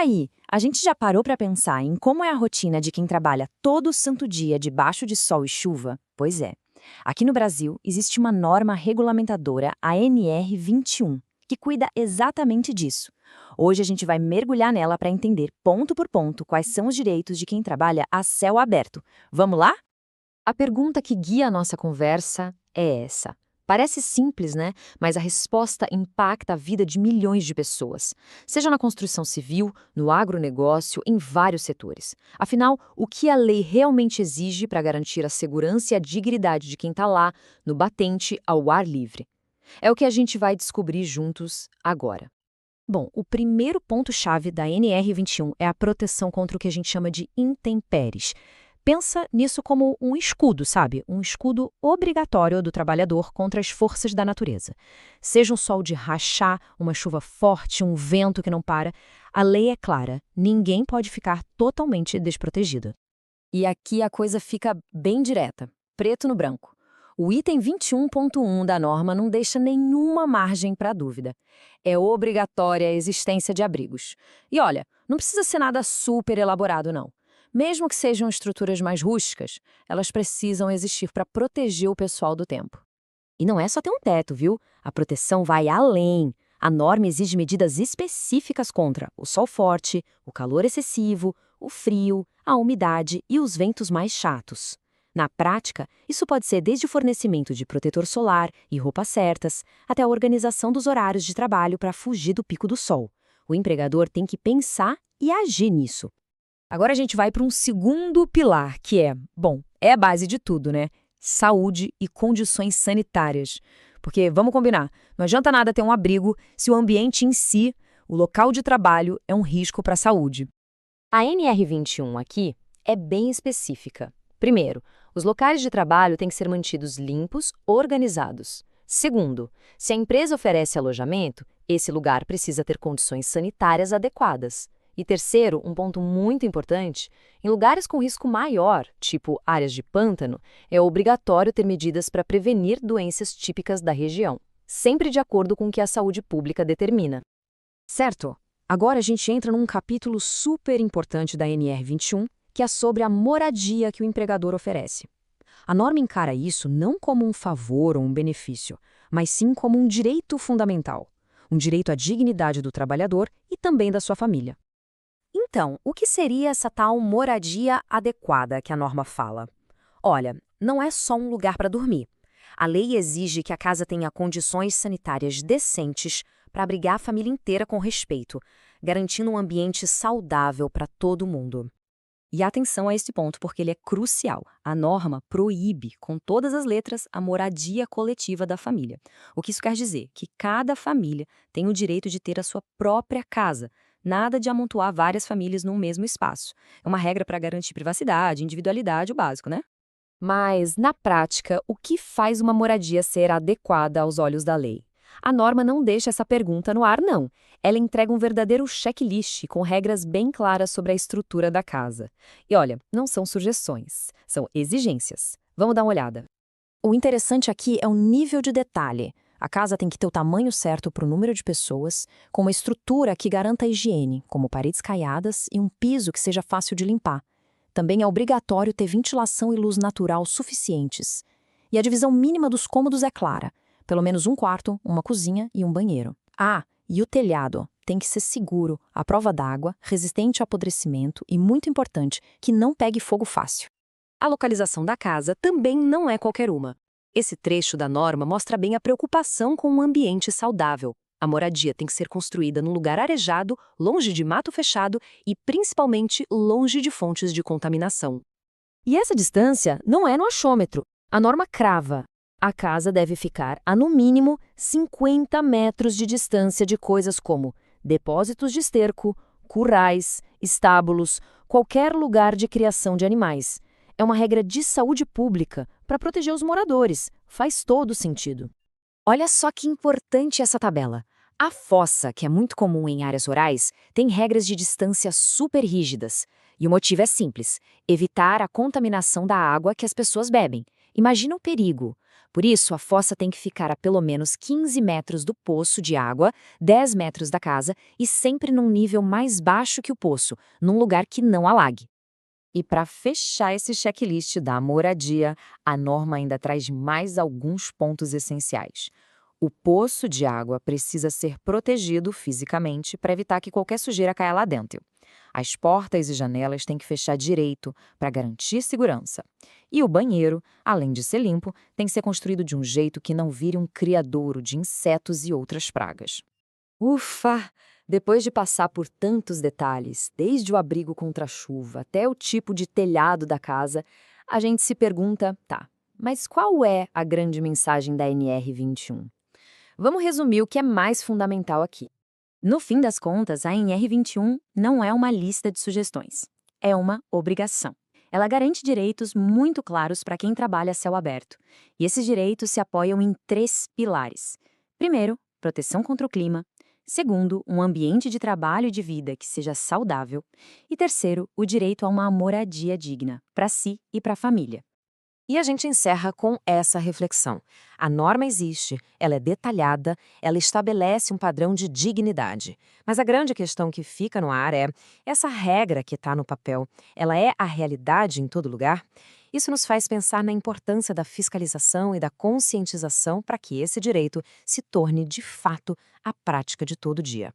aí, a gente já parou para pensar em como é a rotina de quem trabalha todo santo dia debaixo de sol e chuva? Pois é. Aqui no Brasil, existe uma norma regulamentadora, a NR21, que cuida exatamente disso. Hoje a gente vai mergulhar nela para entender ponto por ponto quais são os direitos de quem trabalha a céu aberto. Vamos lá? A pergunta que guia a nossa conversa é essa. Parece simples, né? Mas a resposta impacta a vida de milhões de pessoas, seja na construção civil, no agronegócio, em vários setores. Afinal, o que a lei realmente exige para garantir a segurança e a dignidade de quem está lá, no batente, ao ar livre? É o que a gente vai descobrir juntos agora. Bom, o primeiro ponto-chave da NR21 é a proteção contra o que a gente chama de intempéries. Pensa nisso como um escudo, sabe? Um escudo obrigatório do trabalhador contra as forças da natureza. Seja um sol de rachar, uma chuva forte, um vento que não para, a lei é clara, ninguém pode ficar totalmente desprotegido. E aqui a coisa fica bem direta, preto no branco. O item 21.1 da norma não deixa nenhuma margem para dúvida. É obrigatória a existência de abrigos. E olha, não precisa ser nada super elaborado, não. Mesmo que sejam estruturas mais rústicas, elas precisam existir para proteger o pessoal do tempo. E não é só ter um teto, viu? A proteção vai além. A norma exige medidas específicas contra o sol forte, o calor excessivo, o frio, a umidade e os ventos mais chatos. Na prática, isso pode ser desde o fornecimento de protetor solar e roupas certas, até a organização dos horários de trabalho para fugir do pico do sol. O empregador tem que pensar e agir nisso. Agora a gente vai para um segundo pilar, que é a base de tudo, né? Saúde e condições sanitárias. Porque, vamos combinar, não adianta nada ter um abrigo se o ambiente em si, o local de trabalho, é um risco para a saúde. A NR21 aqui é bem específica. Primeiro, os locais de trabalho têm que ser mantidos limpos, organizados. Segundo, se a empresa oferece alojamento, esse lugar precisa ter condições sanitárias adequadas. E terceiro, um ponto muito importante, em lugares com risco maior, tipo áreas de pântano, é obrigatório ter medidas para prevenir doenças típicas da região, sempre de acordo com o que a saúde pública determina. Certo. Agora a gente entra num capítulo super importante da NR21, que é sobre a moradia que o empregador oferece. A norma encara isso não como um favor ou um benefício, mas sim como um direito fundamental, um direito à dignidade do trabalhador e também da sua família. Então, o que seria essa tal moradia adequada que a norma fala? Olha, não é só um lugar para dormir. A lei exige que a casa tenha condições sanitárias decentes para abrigar a família inteira com respeito, garantindo um ambiente saudável para todo mundo. E atenção a esse ponto, porque ele é crucial. A norma proíbe, com todas as letras, a moradia coletiva da família. O que isso quer dizer? Que cada família tem o direito de ter a sua própria casa. Nada de amontoar várias famílias num mesmo espaço. É uma regra para garantir privacidade, individualidade, o básico, né? Mas, na prática, o que faz uma moradia ser adequada aos olhos da lei? A norma não deixa essa pergunta no ar, não. Ela entrega um verdadeiro checklist com regras bem claras sobre a estrutura da casa. E olha, não são sugestões, são exigências. Vamos dar uma olhada. O interessante aqui é o nível de detalhe. A casa tem que ter o tamanho certo para o número de pessoas, com uma estrutura que garanta a higiene, como paredes caiadas e um piso que seja fácil de limpar. Também é obrigatório ter ventilação e luz natural suficientes. E a divisão mínima dos cômodos é clara. Pelo menos um quarto, uma cozinha e um banheiro. Ah, e o telhado tem que ser seguro, à prova d'água, resistente ao apodrecimento e, muito importante, que não pegue fogo fácil. A localização da casa também não é qualquer uma. Esse trecho da norma mostra bem a preocupação com um ambiente saudável. A moradia tem que ser construída num lugar arejado, longe de mato fechado e, principalmente, longe de fontes de contaminação. E essa distância não é no achômetro. A norma crava. A casa deve ficar a, no mínimo, 50 metros de distância de coisas como depósitos de esterco, currais, estábulos, qualquer lugar de criação de animais. É uma regra de saúde pública para proteger os moradores. Faz todo sentido. Olha só que importante essa tabela. A fossa, que é muito comum em áreas rurais, tem regras de distância super rígidas. E o motivo é simples: evitar a contaminação da água que as pessoas bebem. Imagina o perigo. Por isso, a fossa tem que ficar a pelo menos 15 metros do poço de água, 10 metros da casa e sempre num nível mais baixo que o poço, num lugar que não alague. E para fechar esse checklist da moradia, a norma ainda traz mais alguns pontos essenciais. O poço de água precisa ser protegido fisicamente para evitar que qualquer sujeira caia lá dentro. As portas e janelas têm que fechar direito para garantir segurança. E o banheiro, além de ser limpo, tem que ser construído de um jeito que não vire um criadouro de insetos e outras pragas. Ufa! Depois de passar por tantos detalhes, desde o abrigo contra a chuva até o tipo de telhado da casa, a gente se pergunta, tá, mas qual é a grande mensagem da NR21? Vamos resumir o que é mais fundamental aqui. No fim das contas, a NR21 não é uma lista de sugestões. É uma obrigação. Ela garante direitos muito claros para quem trabalha a céu aberto. E esses direitos se apoiam em 3 pilares. Primeiro, proteção contra o clima. Segundo, um ambiente de trabalho e de vida que seja saudável. E terceiro, o direito a uma moradia digna, para si e para a família. E a gente encerra com essa reflexão. A norma existe, ela é detalhada, ela estabelece um padrão de dignidade. Mas a grande questão que fica no ar é, essa regra que está no papel, ela é a realidade em todo lugar? Isso nos faz pensar na importância da fiscalização e da conscientização para que esse direito se torne, de fato, a prática de todo dia.